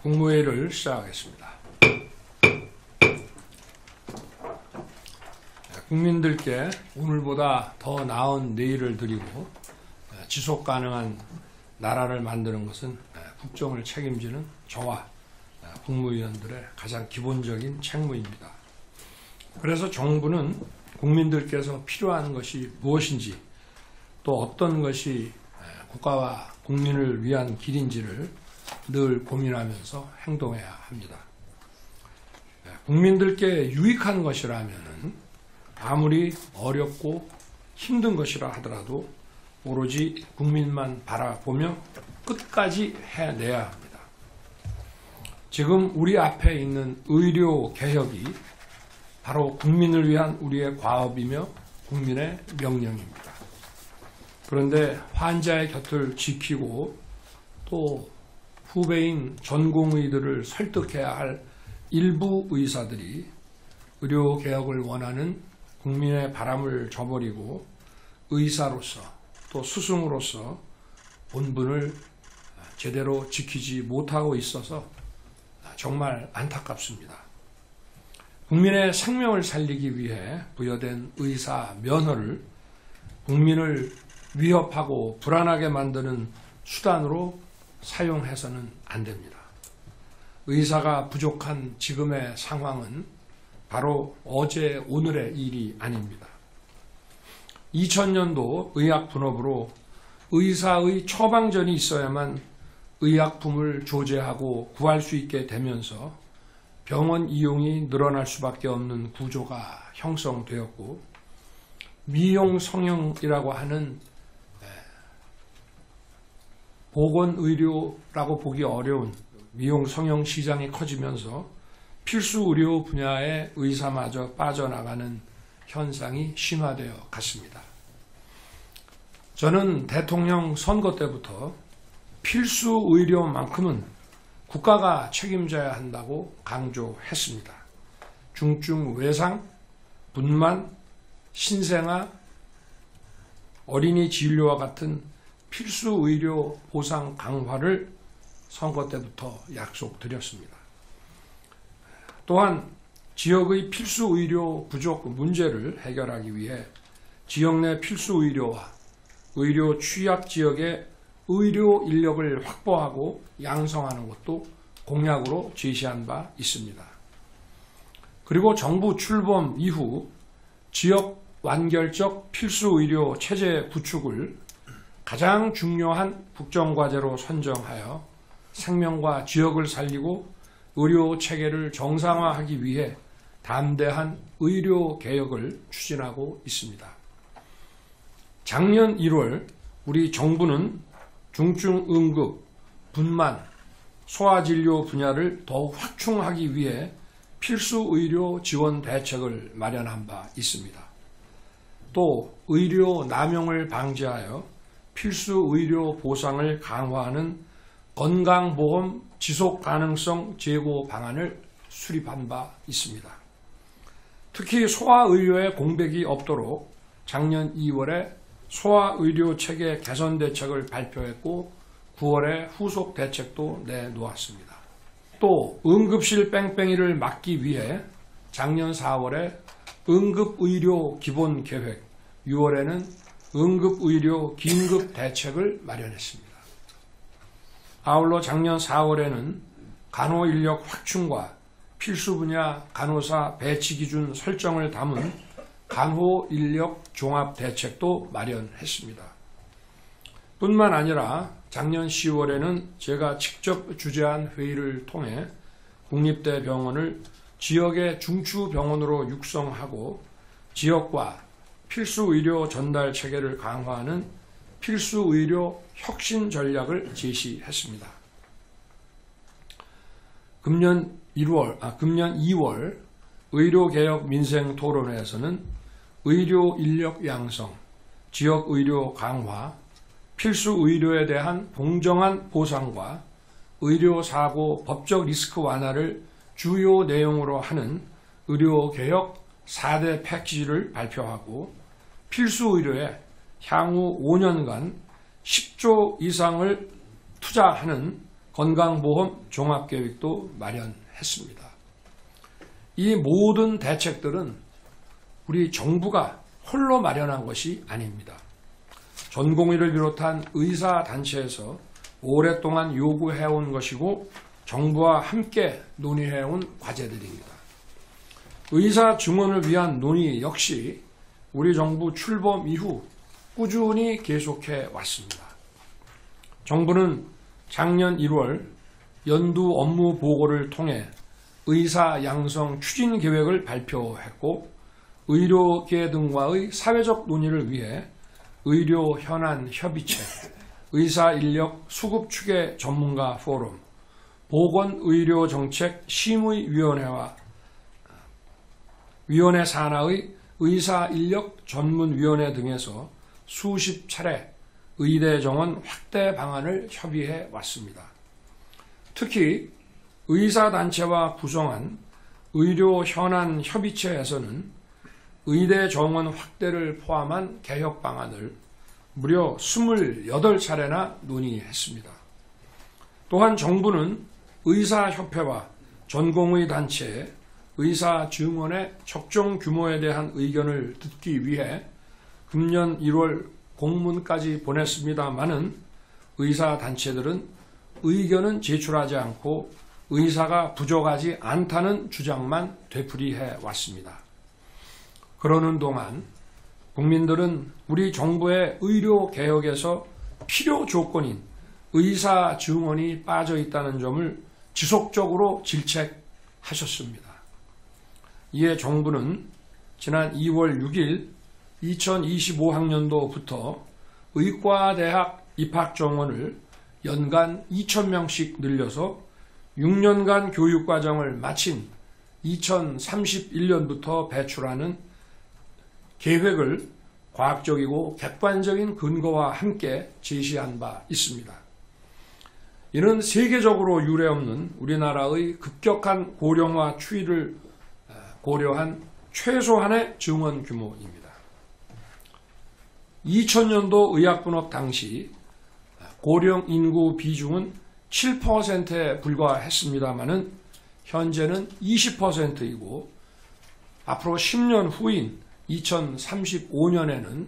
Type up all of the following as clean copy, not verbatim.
국무회의를 시작하겠습니다. 국민들께 오늘보다 더 나은 내일을 드리고 지속 가능한 나라를 만드는 것은 국정을 책임지는 저와 국무위원들의 가장 기본적인 책무입니다. 그래서 정부는 국민들께서 필요한 것이 무엇인지 또 어떤 것이 국가와 국민을 위한 길인지를 늘 고민하면서 행동해야 합니다. 국민들께 유익한 것이라면 아무리 어렵고 힘든 것이라 하더라도 오로지 국민만 바라보며 끝까지 해내야 합니다. 지금 우리 앞에 있는 의료 개혁이 바로 국민을 위한 우리의 과업이며 국민의 명령입니다. 그런데 환자의 곁을 지키고 또 후배인 전공의들을 설득해야 할 일부 의사들이 의료개혁을 원하는 국민의 바람을 저버리고 의사로서 또 스승으로서 본분을 제대로 지키지 못하고 있어서 정말 안타깝습니다. 국민의 생명을 살리기 위해 부여된 의사 면허를 국민을 위협하고 불안하게 만드는 수단으로 사용해서는 안 됩니다. 의사가 부족한 지금의 상황은 바로 어제 오늘의 일이 아닙니다. 2000년도 의약분업으로 의사의 처방전이 있어야만 의약품을 조제하고 구할 수 있게 되면서 병원 이용이 늘어날 수밖에 없는 구조가 형성되었고 미용 성형이라고 하는 보건의료라고 보기 어려운 미용 성형 시장이 커지면서 필수 의료 분야의 의사마저 빠져나가는 현상이 심화되어 갔습니다. 저는 대통령 선거 때부터 필수 의료만큼은 국가가 책임져야 한다고 강조했습니다. 중증 외상, 분만, 신생아, 어린이 진료와 같은 필수 의료 보상 강화를 선거 때부터 약속드렸습니다. 또한 지역의 필수 의료 부족 문제를 해결하기 위해 지역 내 필수 의료와 의료 취약 지역의 의료 인력을 확보하고 양성하는 것도 공약으로 제시한 바 있습니다. 그리고 정부 출범 이후 지역 완결적 필수 의료 체제 구축을 가장 중요한 국정과제로 선정하여 생명과 지역을 살리고 의료 체계를 정상화하기 위해 담대한 의료 개혁을 추진하고 있습니다. 작년 1월 우리 정부는 중증 응급, 분만, 소아진료 분야를 더욱 확충하기 위해 필수 의료 지원 대책을 마련한 바 있습니다. 또 의료 남용을 방지하여 필수 의료 보상을 강화하는 건강보험 지속가능성 제고 방안을 수립한 바 있습니다. 특히 소아의료의 공백이 없도록 작년 2월에 소아의료체계 개선 대책을 발표했고 9월에 후속 대책도 내놓았습니다. 또 응급실 뺑뺑이를 막기 위해 작년 4월에 응급의료 기본계획, 6월에는 응급의료 긴급대책을 마련했습니다. 아울러 작년 4월에는 간호인력 확충과 필수 분야 간호사 배치 기준 설정을 담은 간호인력 종합대책도 마련했습니다. 뿐만 아니라 작년 10월에는 제가 직접 주재한 회의를 통해 국립대병원을 지역의 중추병원으로 육성하고 지역과 필수의료 전달 체계를 강화하는 필수의료 혁신 전략을 제시했습니다. 금년 2월 의료개혁 민생토론회에서는 의료 인력 양성, 지역의료 강화, 필수의료에 대한 공정한 보상과 의료사고 법적 리스크 완화를 주요 내용으로 하는 의료개혁 4대 패키지를 발표하고 필수의료에 향후 5년간 10조 이상을 투자하는 건강보험 종합계획도 마련했습니다. 이 모든 대책들은 우리 정부가 홀로 마련한 것이 아닙니다. 전공의를 비롯한 의사단체에서 오랫동안 요구해온 것이고 정부와 함께 논의해온 과제들입니다. 의사 증원을 위한 논의 역시 우리 정부 출범 이후 꾸준히 계속해 왔습니다. 정부는 작년 1월 연두 업무 보고를 통해 의사 양성 추진 계획을 발표했고 의료계 등과의 사회적 논의를 위해 의료 현안 협의체, 의사 인력 수급 추계 전문가 포럼, 보건의료정책 심의위원회와 위원회 산하의 의사 인력 전문위원회 등에서 수십 차례 의대 정원 확대 방안을 협의해 왔습니다. 특히 의사단체와 구성한 의료 현안 협의체에서는 의대 정원 확대를 포함한 개혁 방안을 무려 28차례나 논의했습니다. 또한 정부는 의사협회와 전공의 단체에 의사 증원의 적정 규모에 대한 의견을 듣기 위해 금년 1월 공문까지 보냈습니다마는 의사단체들은 의견은 제출하지 않고 의사가 부족하지 않다는 주장만 되풀이해 왔습니다. 그러는 동안 국민들은 우리 정부의 의료 개혁에서 필요 조건인 의사 증원이 빠져 있다는 점을 지속적으로 질책하셨습니다. 이에 정부는 지난 2월 6일 2025학년도부터 의과대학 입학 정원을 연간 2,000명씩 늘려서 6년간 교육과정을 마친 2031년부터 배출하는 계획을 과학적이고 객관적인 근거와 함께 제시한 바 있습니다. 이는 세계적으로 유례없는 우리나라의 급격한 고령화 추이를 고려한 최소한의 증원 규모입니다. 2000년도 의학분업 당시 고령 인구 비중은 7%에 불과했습니다마는 현재는 20%이고 앞으로 10년 후인 2035년에는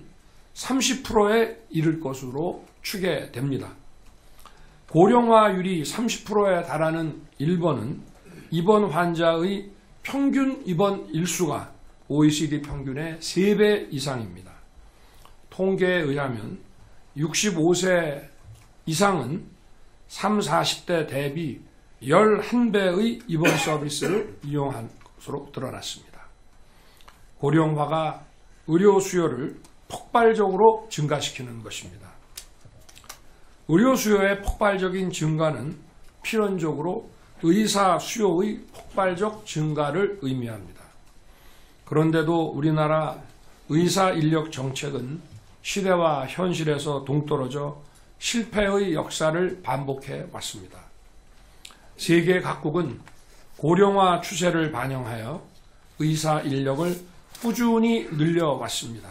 30%에 이를 것으로 추계됩니다. 고령화율이 30%에 달하는 일본은 입원 환자의 평균 입원 일수가 OECD 평균의 3배 이상입니다. 통계에 의하면 65세 이상은 30, 40대 대비 11배의 입원 서비스를 이용한 것으로 드러났습니다. 고령화가 의료 수요를 폭발적으로 증가시키는 것입니다. 의료 수요의 폭발적인 증가는 필연적으로 의사 수요의 폭발적 증가를 의미합니다. 그런데도 우리나라 의사 인력 정책은 시대와 현실에서 동떨어져 실패의 역사를 반복해 왔습니다. 세계 각국은 고령화 추세를 반영하여 의사 인력을 꾸준히 늘려왔습니다.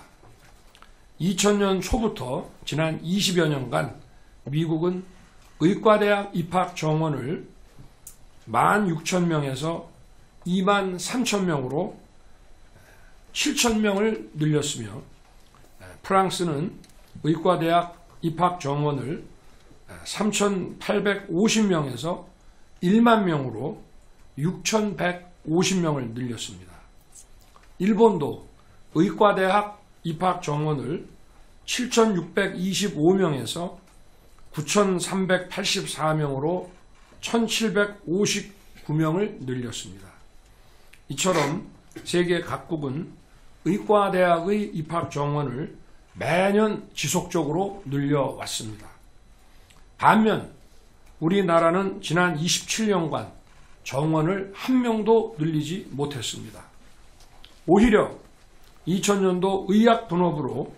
2000년 초부터 지난 20여 년간 미국은 의과대학 입학 정원을 16,000명에서 23,000명으로 7,000명을 늘렸으며 프랑스는 의과대학 입학 정원을 3,850명에서 1만 명으로 6,150명을 늘렸습니다. 일본도 의과대학 입학 정원을 7,625명에서 9,384명으로 1,759명을 늘렸습니다. 이처럼 세계 각국은 의과대학의 입학 정원을 매년 지속적으로 늘려왔습니다. 반면 우리나라는 지난 27년간 정원을 한 명도 늘리지 못했습니다. 오히려 2000년도 의학분업으로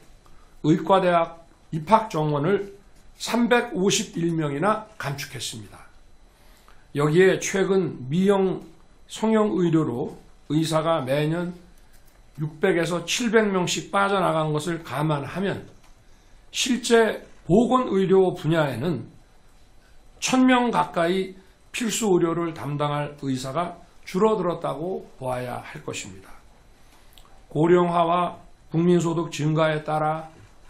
의과대학 입학 정원을 351명이나 감축했습니다. 여기에 최근 미영 성형의료로 의사가 매년 600에서 700명씩 빠져나간 것을 감안하면 실제 보건의료 분야에는 1000명 가까이 필수 의료를 담당할 의사가 줄어들었다고 보아야 할 것입니다. 고령화와 국민소득 증가에 따라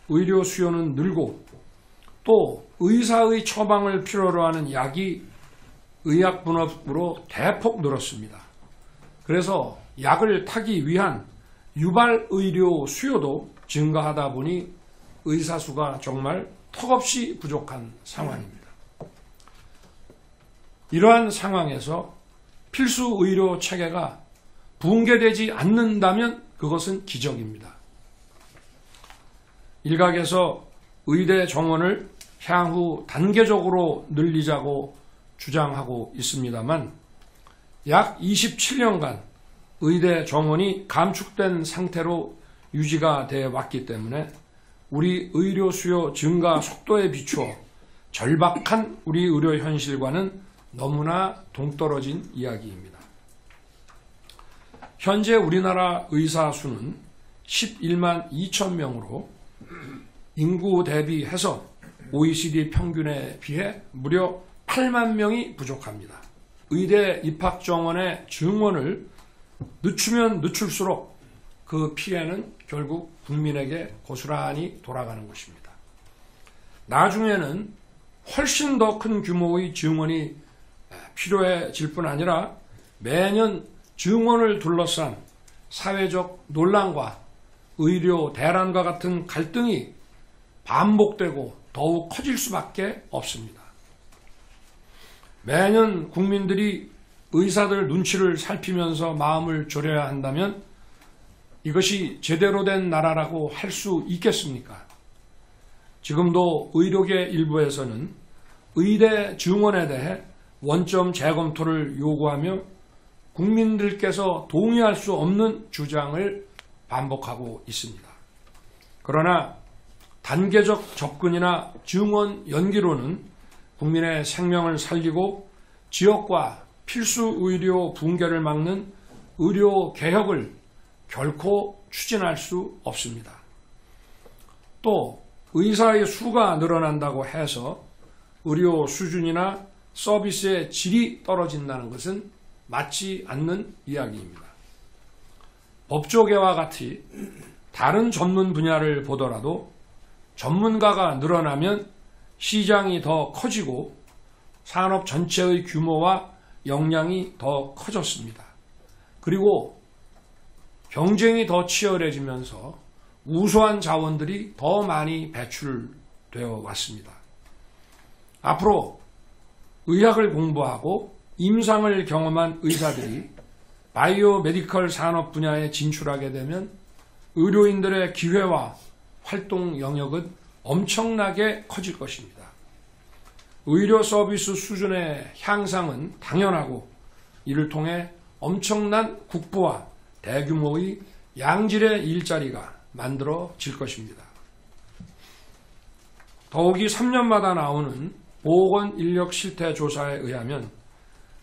의료 수요는 늘고 또 의사의 처방을 필요로 하는 약이 의약분업으로 대폭 늘었습니다. 그래서 약을 타기 위한 유발의료 수요도 증가하다 보니 의사 수가 정말 턱없이 부족한 상황입니다. 이러한 상황에서 필수의료 체계가 붕괴되지 않는다면 그것은 기적입니다. 일각에서 의대 정원을 향후 단계적으로 늘리자고 주장하고 있습니다만 약 27년간 의대 정원이 감축된 상태로 유지가 되어 왔기 때문에 우리 의료 수요 증가 속도에 비추어 절박한 우리 의료 현실과는 너무나 동떨어진 이야기입니다. 현재 우리나라 의사 수는 11만 2천 명으로 인구 대비해서 OECD 평균에 비해 무려 8만 명이 부족합니다. 의대 입학 정원의 증원을 늦추면 늦출수록 그 피해는 결국 국민에게 고스란히 돌아가는 것입니다. 나중에는 훨씬 더 큰 규모의 증원이 필요해질 뿐 아니라 매년 증원을 둘러싼 사회적 논란과 의료 대란과 같은 갈등이 반복되고 더욱 커질 수밖에 없습니다. 매년 국민들이 의사들 눈치를 살피면서 마음을 졸여야 한다면 이것이 제대로 된 나라라고 할 수 있겠습니까? 지금도 의료계 일부에서는 의대 증원에 대해 원점 재검토를 요구하며 국민들께서 동의할 수 없는 주장을 반복하고 있습니다. 그러나 단계적 접근이나 증원 연기로는 국민의 생명을 살리고 지역과 필수 의료 붕괴를 막는 의료 개혁을 결코 추진할 수 없습니다. 또 의사의 수가 늘어난다고 해서 의료 수준이나 서비스의 질이 떨어진다는 것은 맞지 않는 이야기입니다. 법조계와 같이 다른 전문 분야를 보더라도 전문가가 늘어나면 시장이 더 커지고 산업 전체의 규모와 역량이 더 커졌습니다. 그리고 경쟁이 더 치열해지면서 우수한 자원들이 더 많이 배출되어 왔습니다. 앞으로 의학을 공부하고 임상을 경험한 의사들이 바이오 메디컬 산업 분야에 진출하게 되면 의료인들의 기회와 활동 영역은 엄청나게 커질 것입니다. 의료 서비스 수준의 향상은 당연하고 이를 통해 엄청난 국부와 대규모의 양질의 일자리가 만들어질 것입니다. 더욱이 3년마다 나오는 보건인력 실태 조사에 의하면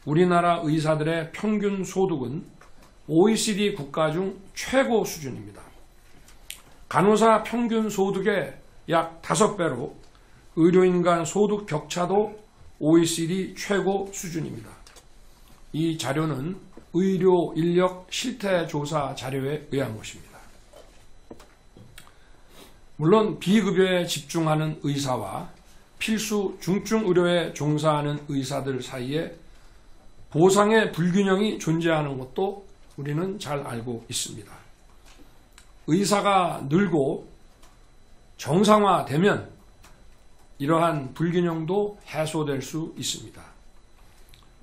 우리나라 의사들의 평균 소득은 OECD 국가 중 최고 수준입니다. 간호사 평균 소득의 약 5배로 의료인 간 소득 격차도 OECD 최고 수준입니다. 이 자료는 의료 인력 실태 조사 자료에 의한 것입니다. 물론 비급여에 집중하는 의사와 필수 중증 의료에 종사하는 의사들 사이에 보상의 불균형이 존재하는 것도 우리는 잘 알고 있습니다. 의사가 늘고 정상화되면 이러한 불균형도 해소될 수 있습니다.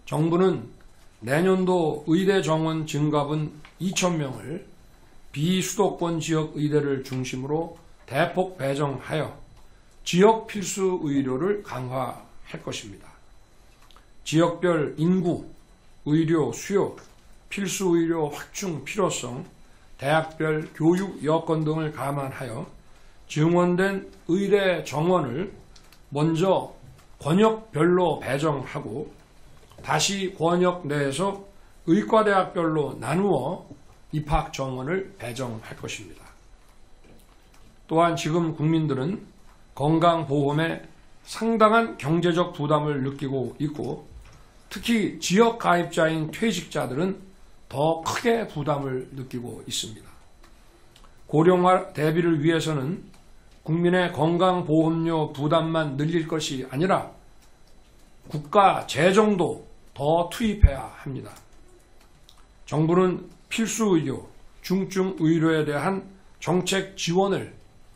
정부는 내년도 의대 정원 증가분 2,000명을 비수도권 지역 의대를 중심으로 대폭 배정하여 지역 필수 의료를 강화할 것입니다. 지역별 인구, 의료 수요, 필수 의료 확충 필요성, 대학별 교육 여건 등을 감안하여 증원된 의대 정원을 먼저 권역별로 배정하고 다시 권역 내에서 의과대학별로 나누어 입학 정원을 배정할 것입니다. 또한 지금 국민들은 건강보험에 상당한 경제적 부담을 느끼고 있고 특히 지역 가입자인 퇴직자들은 더 크게 부담을 느끼고 있습니다. 고령화 대비를 위해서는 국민의 건강보험료 부담만 늘릴 것이 아니라 국가 재정도 더 투입해야 합니다. 정부는 필수의료, 중증의료에 대한 정책 지원을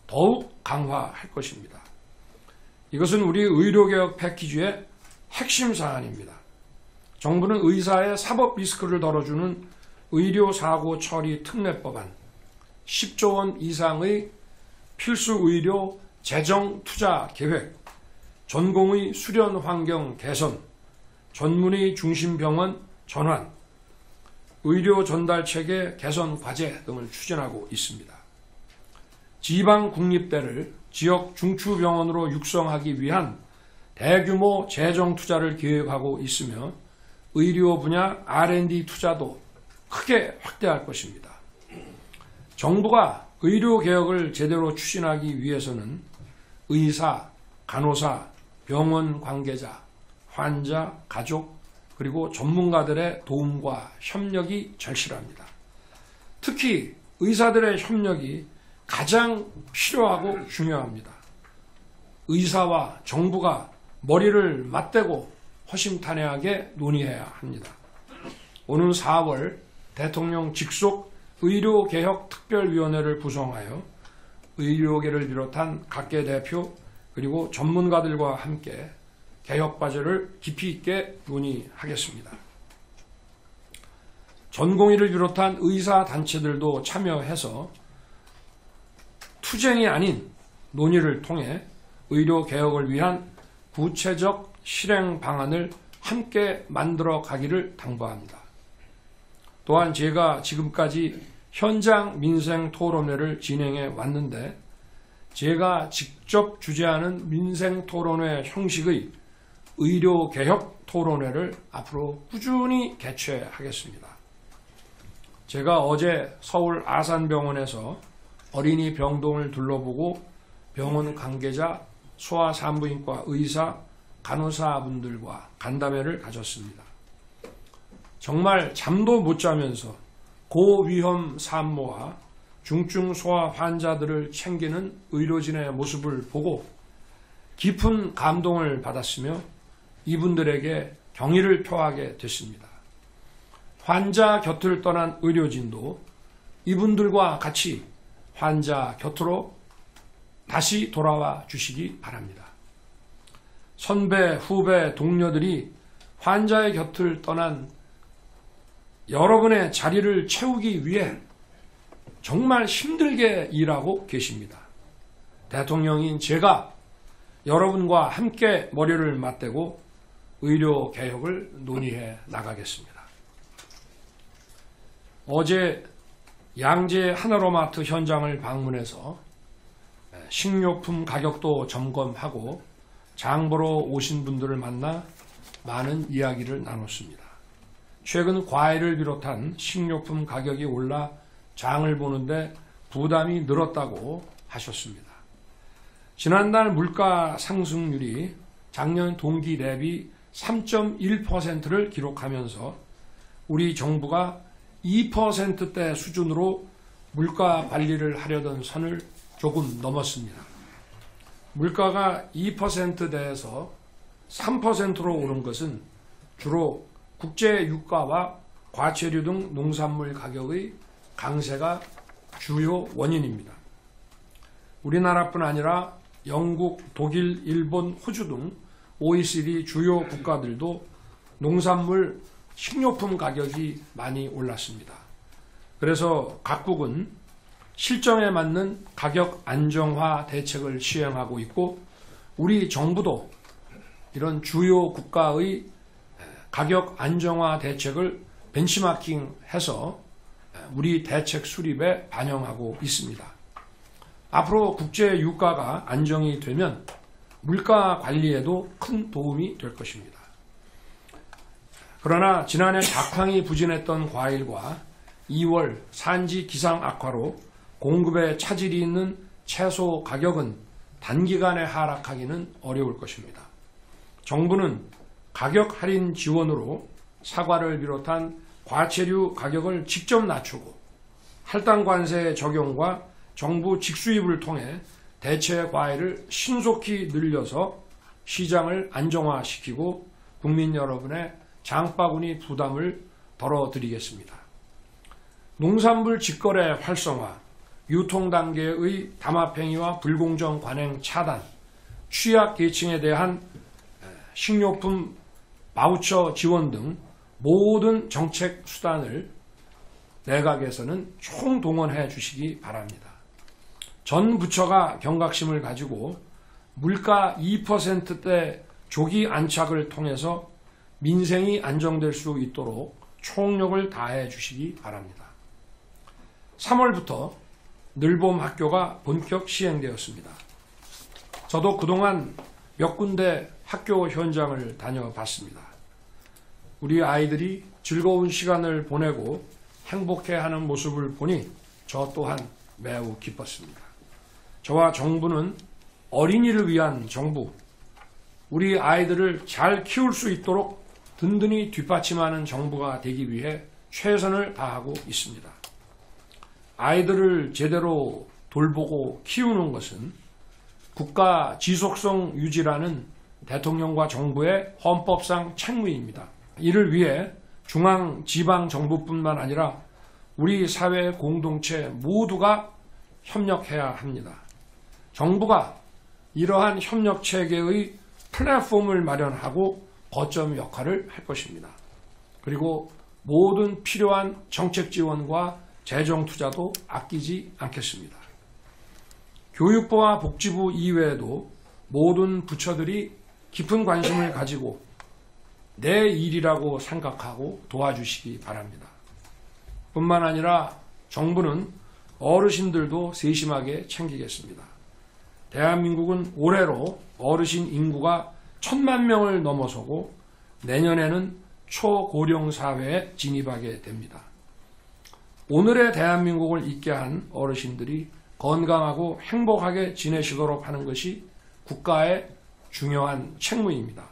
더욱 강화할 것입니다. 이것은 우리 의료개혁 패키지의 핵심 사안입니다. 정부는 의사의 사법 리스크를 덜어주는 의료사고 처리 특례법안 10조 원 이상의 필수의료 재정 투자 계획, 전공의 수련 환경 개선, 전문의 중심병원 전환, 의료 전달체계 개선 과제 등을 추진하고 있습니다. 지방 국립대를 지역 중추병원으로 육성하기 위한 대규모 재정 투자를 계획하고 있으며 의료 분야 R&D 투자도 크게 확대할 것입니다. 정부가 의료개혁을 제대로 추진하기 위해서는 의사, 간호사, 병원 관계자, 환자, 가족, 그리고 전문가들의 도움과 협력이 절실합니다. 특히 의사들의 협력이 가장 필요하고 중요합니다. 의사와 정부가 머리를 맞대고 허심탄회하게 논의해야 합니다. 오는 4월 대통령 직속 의료개혁특별위원회를 구성하여 의료계를 비롯한 각계 대표 그리고 전문가들과 함께 개혁 과제를 깊이 있게 논의하겠습니다. 전공의를 비롯한 의사단체들도 참여해서 투쟁이 아닌 논의를 통해 의료개혁을 위한 구체적 실행 방안을 함께 만들어 가기를 당부합니다. 또한 제가 지금까지 현장 민생 토론회를 진행해 왔는데 제가 직접 주재하는 민생 토론회 형식의 의료개혁 토론회를 앞으로 꾸준히 개최하겠습니다. 제가 어제 서울 아산병원에서 어린이 병동을 둘러보고 병원 관계자, 소아산부인과 의사, 간호사분들과 간담회를 가졌습니다. 정말 잠도 못 자면서 고위험 산모와 중증 소아 환자들을 챙기는 의료진의 모습을 보고 깊은 감동을 받았으며 이분들에게 경의를 표하게 됐습니다. 환자 곁을 떠난 의료진도 이분들과 같이 환자 곁으로 다시 돌아와 주시기 바랍니다. 선배, 후배, 동료들이 환자의 곁을 떠난 여러분의 자리를 채우기 위해 정말 힘들게 일하고 계십니다. 대통령인 제가 여러분과 함께 머리를 맞대고 의료 개혁을 논의해 나가겠습니다. 어제 양재 하나로마트 현장을 방문해서 식료품 가격도 점검하고 장 보러 오신 분들을 만나 많은 이야기를 나눴습니다. 최근 과일을 비롯한 식료품 가격이 올라 장을 보는데 부담이 늘었다고 하셨습니다. 지난달 물가 상승률이 작년 동기 대비 3.1%를 기록하면서 우리 정부가 2%대 수준으로 물가 관리를 하려던 선을 조금 넘었습니다. 물가가 2%대에서 3%로 오른 것은 주로 국제 유가와 과체류 등 농산물 가격의 강세가 주요 원인입니다. 우리나라뿐 아니라 영국, 독일, 일본, 호주 등 OECD 주요 국가들도 농산물, 식료품 가격이 많이 올랐습니다. 그래서 각국은 실정에 맞는 가격 안정화 대책을 시행하고 있고 우리 정부도 이런 주요 국가의 가격 안정화 대책을 벤치마킹해서 우리 대책 수립에 반영하고 있습니다. 앞으로 국제 유가가 안정이 되면 물가 관리에도 큰 도움이 될 것입니다. 그러나 지난해 작황이 부진했던 과일과 2월 산지 기상 악화로 공급에 차질이 있는 채소 가격은 단기간에 하락하기는 어려울 것입니다. 정부는 가격 할인 지원으로 사과를 비롯한 과채류 가격을 직접 낮추고 할당 관세 적용과 정부 직수입을 통해 대체 과일을 신속히 늘려서 시장을 안정화시키고 국민 여러분의 장바구니 부담을 덜어드리겠습니다. 농산물 직거래 활성화, 유통 단계의 담합행위와 불공정 관행 차단, 취약계층에 대한 식료품 바우처 지원 등 모든 정책 수단을 내각에서는 총동원해 주시기 바랍니다. 전 부처가 경각심을 가지고 물가 2%대 조기 안착을 통해서 민생이 안정될 수 있도록 총력을 다해 주시기 바랍니다. 3월부터 늘봄 학교가 본격 시행되었습니다. 저도 그동안 몇 군데 학교 현장을 다녀봤습니다. 우리 아이들이 즐거운 시간을 보내고 행복해하는 모습을 보니 저 또한 매우 기뻤습니다. 저와 정부는 어린이를 위한 정부, 우리 아이들을 잘 키울 수 있도록 든든히 뒷받침하는 정부가 되기 위해 최선을 다하고 있습니다. 아이들을 제대로 돌보고 키우는 것은 국가 지속성 유지라는 대통령과 정부의 헌법상 책무입니다. 이를 위해 중앙, 지방 정부뿐만 아니라 우리 사회 공동체 모두가 협력해야 합니다. 정부가 이러한 협력 체계의 플랫폼을 마련하고 거점 역할을 할 것입니다. 그리고 모든 필요한 정책 지원과 재정 투자도 아끼지 않겠습니다. 교육부와 복지부 이외에도 모든 부처들이 깊은 관심을 가지고 내 일이라고 생각하고 도와주시기 바랍니다. 뿐만 아니라 정부는 어르신들도 세심하게 챙기겠습니다. 대한민국은 올해로 어르신 인구가 1,000만 명을 넘어서고 내년에는 초고령 사회에 진입하게 됩니다. 오늘의 대한민국을 있게 한 어르신들이 건강하고 행복하게 지내시도록 하는 것이 국가의 중요한 책무입니다.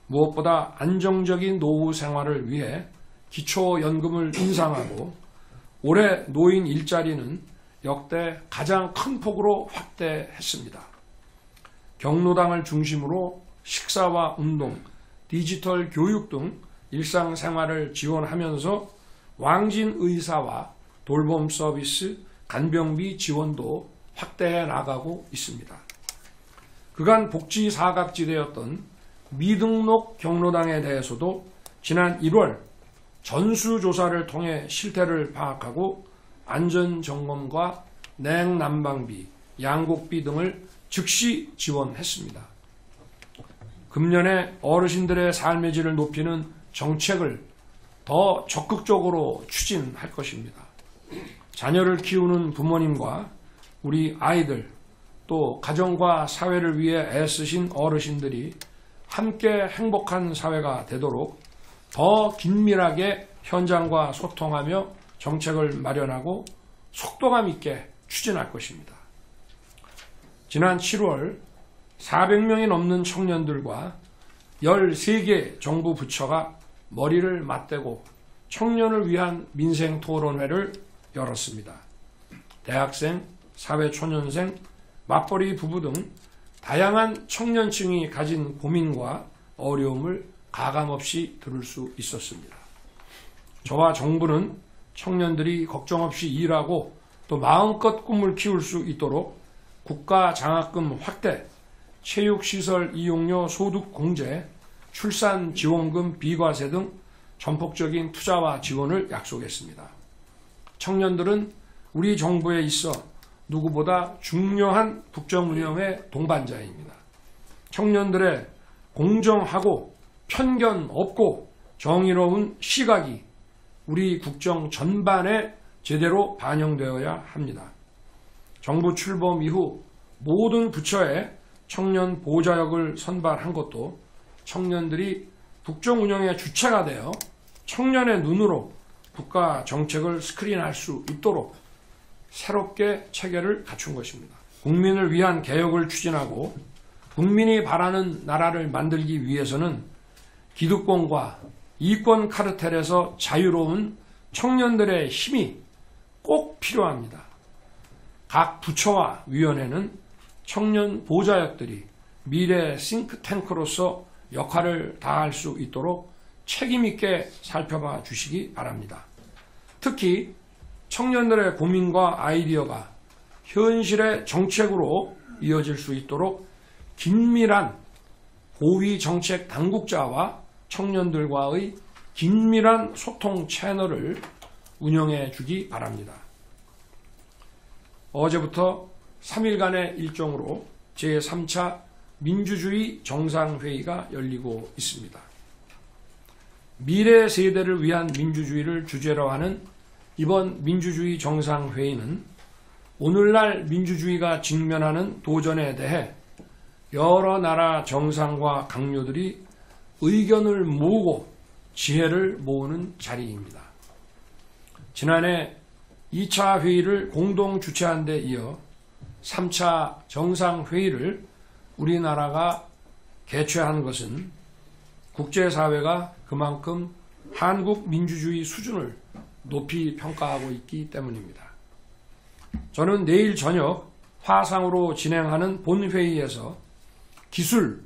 무엇보다 안정적인 노후 생활을 위해 기초연금을 인상하고 올해 노인 일자리는 역대 가장 큰 폭으로 확대했습니다. 경로당을 중심으로 식사와 운동, 디지털 교육 등 일상생활을 지원하면서 왕진 의사와 돌봄 서비스, 간병비 지원도 확대해 나가고 있습니다. 그간 복지 사각지대였던 미등록 경로당에 대해서도 지난 1월 전수조사를 통해 실태를 파악하고 안전점검과 냉난방비, 양곡비 등을 즉시 지원했습니다. 금년에 어르신들의 삶의 질을 높이는 정책을 더 적극적으로 추진할 것입니다. 자녀를 키우는 부모님과 우리 아이들, 또 가정과 사회를 위해 애쓰신 어르신들이 함께 행복한 사회가 되도록 더 긴밀하게 현장과 소통하며 정책을 마련하고 속도감 있게 추진할 것입니다. 지난 7월 400명이 넘는 청년들과 13개 정부 부처가 머리를 맞대고 청년을 위한 민생토론회를 열었습니다. 대학생, 사회초년생, 맞벌이 부부 등 다양한 청년층이 가진 고민과 어려움을 가감없이 들을 수 있었습니다. 저와 정부는 청년들이 걱정 없이 일하고 또 마음껏 꿈을 키울 수 있도록 국가 장학금 확대, 체육시설 이용료 소득 공제, 출산지원금 비과세 등 전폭적인 투자와 지원을 약속했습니다. 청년들은 우리 정부에 있어 누구보다 중요한 국정운영의 동반자입니다. 청년들의 공정하고 편견 없고 정의로운 시각이 우리 국정 전반에 제대로 반영되어야 합니다. 정부 출범 이후 모든 부처에 청년 보좌역을 선발한 것도 청년들이 국정 운영의 주체가 되어 청년의 눈으로 국가 정책을 스크린할 수 있도록 새롭게 체계를 갖춘 것입니다. 국민을 위한 개혁을 추진하고 국민이 바라는 나라를 만들기 위해서는 기득권과 이권 카르텔에서 자유로운 청년들의 힘이 꼭 필요합니다. 각 부처와 위원회는 청년 보좌역들이 미래 싱크탱크로서 역할을 다할 수 있도록 책임있게 살펴봐 주시기 바랍니다. 특히 청년들의 고민과 아이디어가 현실의 정책으로 이어질 수 있도록 긴밀한 고위 정책 당국자와 청년들과의 긴밀한 소통 채널을 운영해 주기 바랍니다. 어제부터 3일간의 일정으로 제3차 민주주의 정상회의가 열리고 있습니다. 미래 세대를 위한 민주주의를 주제로 하는 이번 민주주의 정상회의는 오늘날 민주주의가 직면하는 도전에 대해 여러 나라 정상과 강요들이 의견을 모으고 지혜를 모으는 자리입니다. 지난해 2차 회의를 공동 주최한 데 이어 3차 정상회의를 우리나라가 개최한 것은 국제사회가 그만큼 한국 민주주의 수준을 높이 평가하고 있기 때문입니다. 저는 내일 저녁 화상으로 진행하는 본회의에서 기술,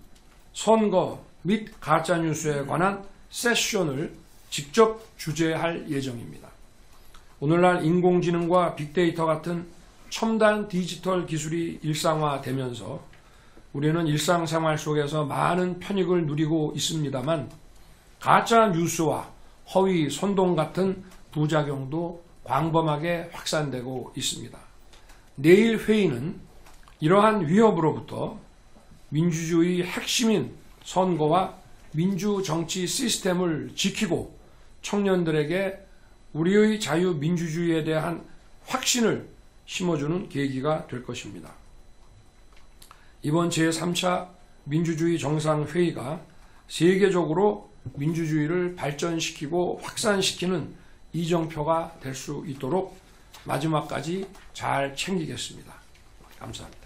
선거 및 가짜뉴스에 관한 세션을 직접 주재할 예정입니다. 오늘날 인공지능과 빅데이터 같은 첨단 디지털 기술이 일상화되면서 우리는 일상생활 속에서 많은 편익을 누리고 있습니다만 가짜뉴스와 허위 선동 같은 부작용도 광범하게 확산되고 있습니다. 내일 회의는 이러한 위협으로부터 민주주의 핵심인 선거와 민주정치 시스템을 지키고 청년들에게 우리의 자유민주주의에 대한 확신을 심어주는 계기가 될 것입니다. 이번 제3차 민주주의 정상회의가 세계적으로 민주주의를 발전시키고 확산시키는 이정표가 될 수 있도록 마지막까지 잘 챙기겠습니다. 감사합니다.